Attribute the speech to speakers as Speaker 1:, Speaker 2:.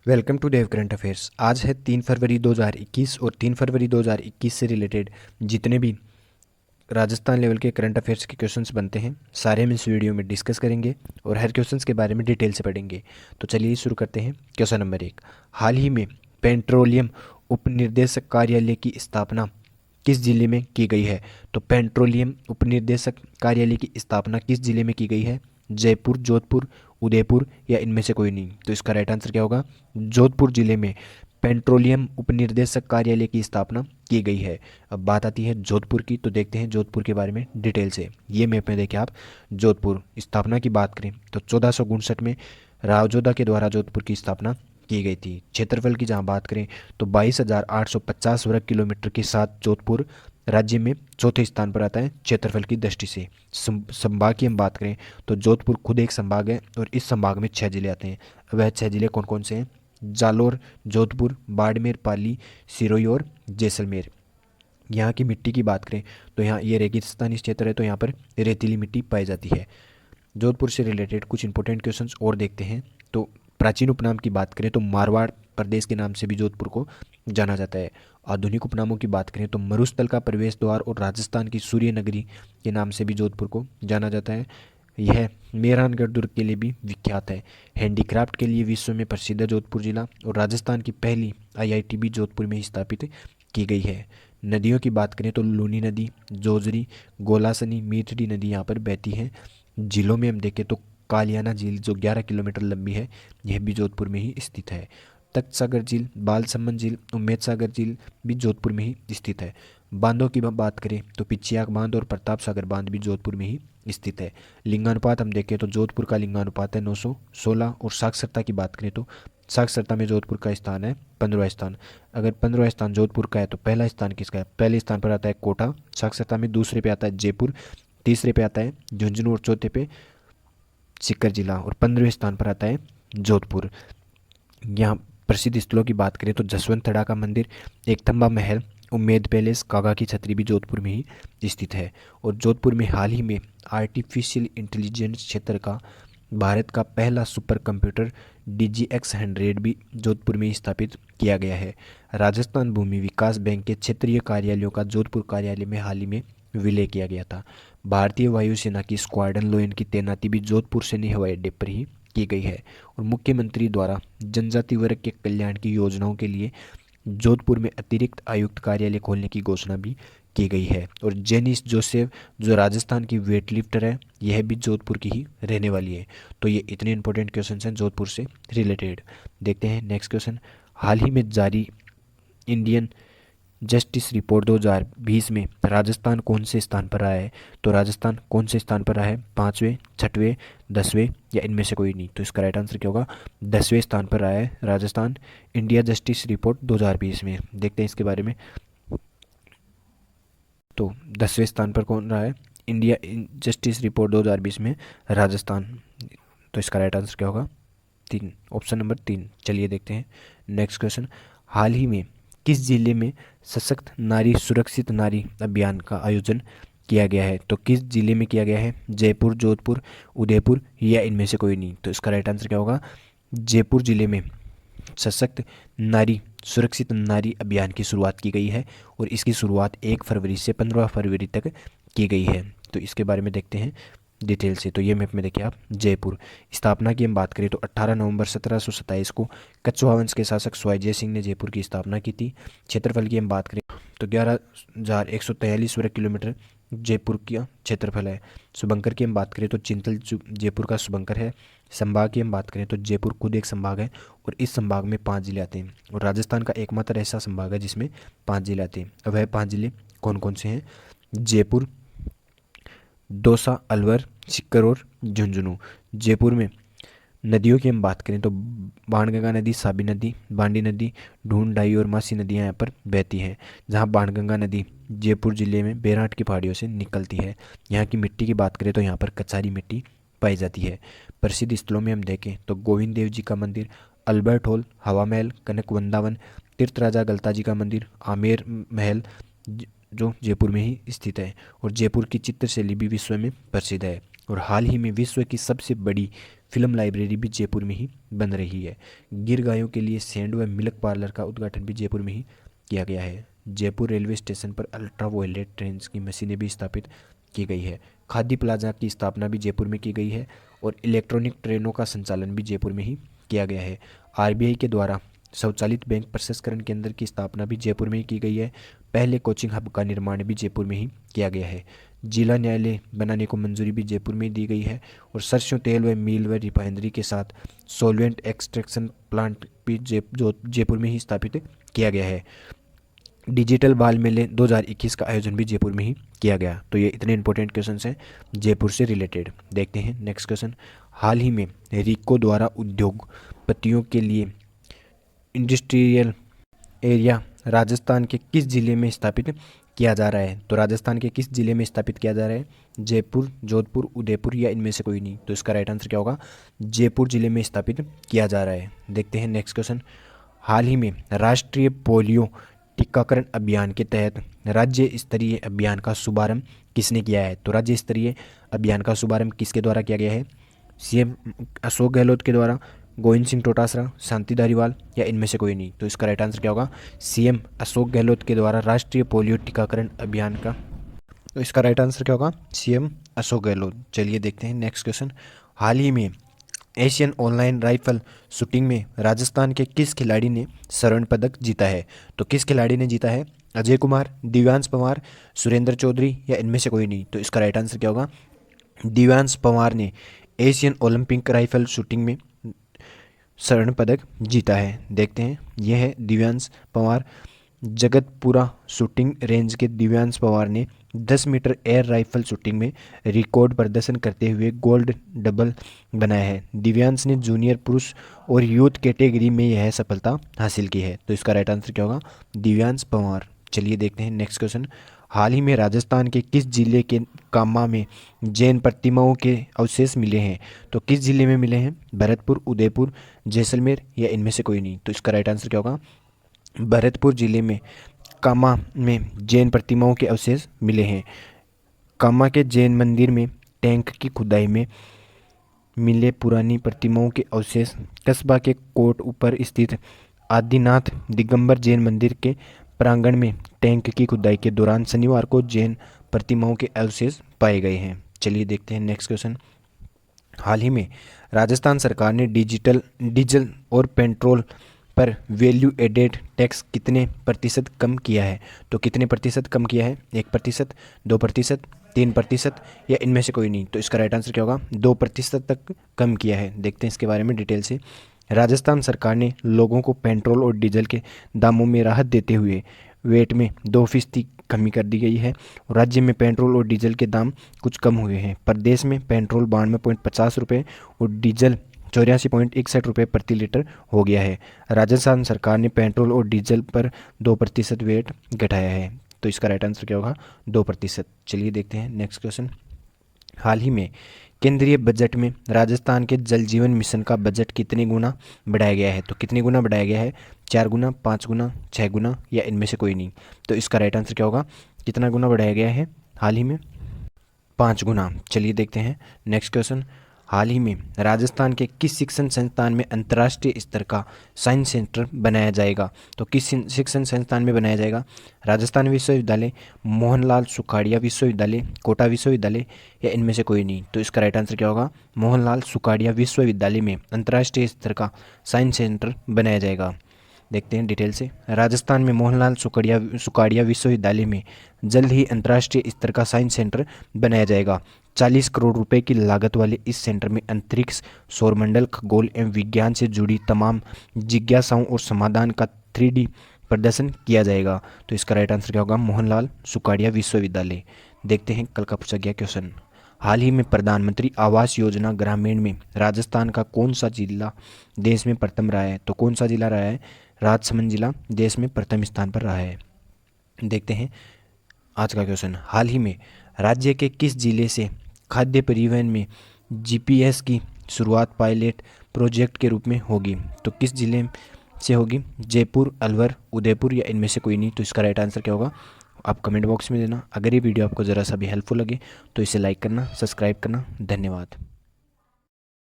Speaker 1: Welcome to Dev current affairs. आज है 3 फरवरी 2021 और 3 फरवरी 2021 से रिलेटेड जितने भी राजस्थान लेवल के करंट अफेयर्स के क्वेश्चंस बनते हैं सारे हम इस वीडियो में डिस्कस करेंगे और हर क्वेश्चंस के बारे में डिटेल से पढ़ेंगे। तो चलिए शुरू करते हैं। क्वेश्चन नंबर 1, हाल ही में पेट्रोलियम उपनिर्देशक कार्यालय की स्थापना किस जिले में की गई है? तो पेट्रोलियम उपनिर्देशक कार्यालय की स्थापना किस जिले में की गई है? जयपुर, जोधपुर, उदयपुर या इनमें से कोई नहीं। तो इसका राइट आंसर क्या होगा? जोधपुर जिले में पेट्रोलियम उपनिर्देशक कार्यालय की स्थापना की गई है। अब बात आती है जोधपुर की, तो देखते हैं जोधपुर के बारे में डिटेल से। ये मैप में देखें आप, जोधपुर स्थापना की बात करें तो 1459 में रावजोधा के द्वारा जोधपुर की स्थापना की गई थी। क्षेत्रफल की जहाँ बात करें तो 22,850 वर्ग किलोमीटर के साथ जोधपुर राज्य में चौथे स्थान पर आता है क्षेत्रफल की दृष्टि से। संभाग की हम बात करें तो जोधपुर खुद एक संभाग है और इस संभाग में 6 जिले आते हैं। वह 6 जिले कौन कौन से हैं? जालोर, जोधपुर, बाड़मेर, पाली, सिरोही और जैसलमेर। यहाँ की मिट्टी की बात करें तो यहाँ ये रेगिस्तानी क्षेत्र है, तो यहाँ पर रेतीली मिट्टी पाई जाती है। जोधपुर से रिलेटेड कुछ इंपॉर्टेंट क्वेश्चंस और देखते हैं। तो प्राचीन उपनाम की बात करें तो मारवाड़ प्रदेश के नाम से भी जोधपुर को जाना जाता है। आधुनिक उपनामों की बात करें तो मरुस्थल का प्रवेश द्वार और राजस्थान की सूर्य नगरी के नाम से भी जोधपुर को जाना जाता है। यह मेहरानगढ़ दुर्ग के लिए भी विख्यात है। हैंडीक्राफ्ट के लिए विश्व में प्रसिद्ध है जोधपुर जिला, और राजस्थान की पहली आईआईटी भी जोधपुर में ही स्थापित की गई है। नदियों की बात करें तो लूनी नदी, जोजरी, गोलासनी, मीठड़ी नदी यहाँ पर बहती है। झीलों में हम देखें तो कालियाना झील जो 11 किलोमीटर लंबी है, यह भी जोधपुर में ही स्थित है। तख्त सागर झील, बालसमंद झील, उम्मेद सागर झील भी जोधपुर में ही स्थित है। बांधों की बात करें तो पिछियाक बांध और प्रताप सागर बांध भी जोधपुर में ही स्थित है। लिंगानुपात हम देखें तो जोधपुर का लिंगानुपात है 916, और साक्षरता की बात करें तो साक्षरता में जोधपुर का स्थान है 15वां स्थान। अगर 15वां स्थान जोधपुर का है तो पहला स्थान किसका है? पहले स्थान पर आता है कोटा साक्षरता में, दूसरे पे आता है जयपुर, तीसरे पे आता है झुंझुनू और चौथे पे सीकर जिला, और 15वें स्थान पर आता है जोधपुर। यहाँ प्रसिद्ध स्थलों की बात करें तो जसवंत तड़ा का मंदिर, एकथम्बा महल, उम्मेद पैलेस, कागा की छतरी भी जोधपुर में ही स्थित है। और जोधपुर में हाल ही में आर्टिफिशियल इंटेलिजेंस क्षेत्र का भारत का पहला सुपर कंप्यूटर DGX-100 भी जोधपुर में ही स्थापित किया गया है। राजस्थान भूमि विकास बैंक के क्षेत्रीय कार्यालयों का जोधपुर कार्यालय में हाल ही में विलय किया गया था। भारतीय वायुसेना की स्क्वाड्रन लोयन की तैनाती भी जोधपुर सैन्य हवाई अड्डे पर ही की गई है। और मुख्यमंत्री द्वारा जनजाति वर्ग के कल्याण की योजनाओं के लिए जोधपुर में अतिरिक्त आयुक्त कार्यालय खोलने की घोषणा भी की गई है। और जेनिस जोसेफ जो राजस्थान की वेट लिफ्टर है, यह भी जोधपुर की ही रहने वाली है। तो ये इतने इंपॉर्टेंट क्वेश्चन हैं जोधपुर से रिलेटेड। देखते हैं नेक्स्ट क्वेश्चन। हाल ही में जारी इंडियन जस्टिस रिपोर्ट 2020 में राजस्थान कौन से स्थान पर रहा है? तो राजस्थान कौन से स्थान पर रहा है? 5वें, 6वें, 10वें या इनमें से कोई नहीं। तो इसका राइट आंसर क्या होगा? 10वें स्थान पर रहा है राजस्थान इंडिया जस्टिस रिपोर्ट 2020 में। देखते हैं इसके बारे में। तो 10वें स्थान पर कौन रहा है इंडिया जस्टिस रिपोर्ट 2020 में? राजस्थान। तो इसका राइट आंसर क्या होगा? 3, ऑप्शन नंबर 3। चलिए देखते हैं नेक्स्ट क्वेश्चन। हाल ही में किस जिले में सशक्त नारी सुरक्षित नारी अभियान का आयोजन किया गया है? तो किस जिले में किया गया है? जयपुर, जोधपुर, उदयपुर या इनमें से कोई नहीं। तो इसका राइट आंसर क्या होगा? जयपुर जिले में सशक्त नारी सुरक्षित नारी अभियान की शुरुआत की गई है, और इसकी शुरुआत 1 फरवरी से 15 फरवरी तक की गई है। तो इसके बारे में देखते हैं डिटेल से। तो ये मैप में देखिए आप, जयपुर। स्थापना की हम बात करें तो 18 नवंबर 1727 को कछवाहा वंश के शासक स्वाई सिंह ने जयपुर की स्थापना की थी। क्षेत्रफल की हम बात करें तो 11,143 वर्ग किलोमीटर जयपुर का क्षेत्रफल है। शुभंकर की हम बात करें तो चिंतल जयपुर का शुभंकर है। संभाग की हम बात करें तो जयपुर खुद एक संभाग है, और इस संभाग में 5 जिले आते हैं। और राजस्थान का एकमात्र ऐसा संभाग है जिसमें 5 जिले आते हैं। अब वह 5 जिले कौन कौन से हैं? जयपुर, दौसा, अलवर, सीकर और झुंझुनू। जयपुर में नदियों की हम बात करें तो बाणगंगा नदी, साबी नदी, बांडी नदी, ढूंढ, डाई और मासी नदियाँ यहाँ पर बहती हैं। जहाँ बाणगंगा नदी जयपुर जिले में बेराट की पहाड़ियों से निकलती है। यहाँ की मिट्टी की बात करें तो यहाँ पर कचारी मिट्टी पाई जाती है। प्रसिद्ध स्थलों में हम देखें तो गोविंद देव जी का मंदिर, अल्बर्ट हॉल, हवा महल, कनक वृंदावन, तीर्थ राजा गलता जी का मंदिर, आमेर महल जो जयपुर में ही स्थित है। और जयपुर की चित्रशैली भी विश्व में प्रसिद्ध है। और हाल ही में विश्व की सबसे बड़ी फिल्म लाइब्रेरी भी जयपुर में ही बन रही है। गिर गायों के लिए सैंड व मिल्क पार्लर का उद्घाटन भी जयपुर में ही किया गया है। जयपुर रेलवे स्टेशन पर अल्ट्रा वायलेट ट्रेन की मशीनें भी स्थापित की गई है। खादी प्लाजा की स्थापना भी जयपुर में की गई है और इलेक्ट्रॉनिक ट्रेनों का संचालन भी जयपुर में ही किया गया है। आरबीआई के द्वारा स्वचालित बैंक प्रसंस्करण केंद्र की स्थापना भी जयपुर में ही की गई है। पहले कोचिंग हब का निर्माण भी जयपुर में ही किया गया है। जिला न्यायालय बनाने को मंजूरी भी जयपुर में दी गई है और सरसों तेल व मील व रिफाइनरी के साथ सॉल्वेंट एक्सट्रैक्शन प्लांट भी जयपुर में ही स्थापित किया गया है। डिजिटल बाल मेले 2021 का आयोजन भी जयपुर में ही किया गया। तो ये इतने इंपॉर्टेंट क्वेश्चन हैं जयपुर से रिलेटेड। देखते हैं नेक्स्ट क्वेश्चन। हाल ही में रिको द्वारा उद्योगपतियों के लिए इंडस्ट्रियल एरिया राजस्थान के किस जिले में स्थापित किया जा रहा है? तो राजस्थान के किस जिले में स्थापित किया जा रहा है? जयपुर, जोधपुर, उदयपुर या इनमें से कोई नहीं। तो इसका राइट आंसर क्या होगा? जयपुर जिले में स्थापित किया जा रहा है। देखते हैं नेक्स्ट क्वेश्चन। हाल ही में राष्ट्रीय पोलियो टीकाकरण अभियान के तहत राज्य स्तरीय अभियान का शुभारंभ किसने किया है? तो राज्य स्तरीय अभियान का शुभारंभ किसके द्वारा किया गया है? सीएम अशोक गहलोत के द्वारा, गोविंद सिंह डोटासरा, शांति धारीवाल या इनमें से कोई नहीं। तो इसका राइट आंसर क्या होगा? सीएम अशोक गहलोत के द्वारा राष्ट्रीय पोलियो टीकाकरण अभियान का। तो इसका राइट आंसर क्या होगा? सीएम अशोक गहलोत। चलिए देखते हैं नेक्स्ट क्वेश्चन। हाल ही में एशियन ऑनलाइन राइफल शूटिंग में राजस्थान के किस खिलाड़ी ने स्वर्ण पदक जीता है? तो किस खिलाड़ी ने जीता है? अजय कुमार, दिव्यांश पंवार, सुरेंद्र चौधरी या इनमें से कोई नहीं। तो इसका राइट आंसर क्या होगा? दिव्यांश पंवार ने एशियन ओलंपिक राइफल शूटिंग में स्वर्ण पदक जीता है। देखते हैं, यह है दिव्यांश पंवार। जगतपुरा शूटिंग रेंज के दिव्यांश पंवार ने 10 मीटर एयर राइफल शूटिंग में रिकॉर्ड प्रदर्शन करते हुए गोल्ड डबल बनाया है। दिव्यांश ने जूनियर पुरुष और यूथ कैटेगरी में यह सफलता हासिल की है। तो इसका राइट आंसर क्या होगा? दिव्यांश पंवार। चलिए देखते हैं नेक्स्ट क्वेश्चन। हाल ही में राजस्थान के किस जिले के कामा में जैन प्रतिमाओं के अवशेष मिले हैं? तो किस जिले में मिले हैं? भरतपुर, उदयपुर, जैसलमेर या इनमें से कोई नहीं। तो इसका राइट आंसर क्या होगा? भरतपुर जिले में कामा में जैन प्रतिमाओं के अवशेष मिले हैं। कामा के जैन मंदिर में टैंक की खुदाई में मिले पुरानी प्रतिमाओं के अवशेष कस्बा के कोट ऊपर स्थित आदिनाथ दिगंबर जैन मंदिर के प्रांगण में टैंक की खुदाई के दौरान शनिवार को जैन प्रतिमाओं के अवशेष पाए गए हैं। चलिए देखते हैं नेक्स्ट क्वेश्चन। हाल ही में राजस्थान सरकार ने डीजल और पेट्रोल पर वैल्यू एडेड टैक्स कितने प्रतिशत कम किया है? तो कितने प्रतिशत कम किया है? 1%, 2%, 3% या इनमें से कोई नहीं। तो इसका राइट आंसर क्या होगा? 2% तक कम किया है। देखते हैं इसके बारे में डिटेल से। राजस्थान सरकार ने लोगों को पेट्रोल और डीजल के दामों में राहत देते हुए वेट में 2% कमी कर दी गई है। राज्य में पेट्रोल और डीजल के दाम कुछ कम हुए हैं। प्रदेश में पेट्रोल 92.50 रुपये और डीजल 84.61 रुपये प्रति लीटर हो गया है। राजस्थान सरकार ने पेट्रोल और डीजल पर 2% वेट घटाया है। तो इसका राइट आंसर क्या होगा? 2%। चलिए देखते हैं नेक्स्ट क्वेश्चन। हाल ही में केंद्रीय बजट में राजस्थान के जल जीवन मिशन का बजट कितने गुना बढ़ाया गया है? तो कितने गुना बढ़ाया गया है? 4 गुना, 5 गुना, 6 गुना या इनमें से कोई नहीं। तो इसका राइट आंसर क्या होगा? कितना गुना बढ़ाया गया है हाल ही में? 5 गुना। चलिए देखते हैं नेक्स्ट क्वेश्चन। हाल ही में राजस्थान के किस शिक्षण संस्थान में अंतर्राष्ट्रीय स्तर का साइंस सेंटर बनाया जाएगा? तो किस शिक्षण संस्थान में बनाया जाएगा? राजस्थान विश्वविद्यालय, मोहनलाल सुखाड़िया विश्वविद्यालय, कोटा विश्वविद्यालय या इनमें से कोई नहीं। तो इसका राइट आंसर क्या होगा? मोहनलाल सुखाड़िया विश्वविद्यालय में अंतर्राष्ट्रीय स्तर का साइंस सेंटर बनाया जाएगा। देखते हैं डिटेल से। राजस्थान में मोहनलाल सुखाड़िया विश्वविद्यालय में जल्द ही अंतर्राष्ट्रीय स्तर का साइंस सेंटर बनाया जाएगा। 40 करोड़ रुपए की लागत वाले इस सेंटर में अंतरिक्ष, सौरमंडल, खगोल एवं विज्ञान से जुड़ी तमाम जिज्ञासाओं और समाधान का 3D प्रदर्शन किया जाएगा। तो इसका राइट आंसर क्या होगा? मोहनलाल सुखाड़िया विश्वविद्यालय। देखते हैं कल का पूछा गया क्वेश्चन। हाल ही में प्रधानमंत्री आवास योजना ग्रामीण में राजस्थान का कौन सा जिला देश में प्रथम रहा है? तो कौन सा जिला रहा है? राजसमंद जिला देश में प्रथम स्थान पर रहा है। देखते हैं आज का क्वेश्चन। हाल ही में राज्य के किस जिले से खाद्य परिवहन में GPS की शुरुआत पायलट प्रोजेक्ट के रूप में होगी? तो किस जिले से होगी? जयपुर, अलवर, उदयपुर या इनमें से कोई नहीं। तो इसका राइट आंसर क्या होगा? आप कमेंट बॉक्स में देना। अगर ये वीडियो आपको ज़रा सा भी हेल्पफुल लगे तो इसे लाइक करना, सब्सक्राइब करना। धन्यवाद।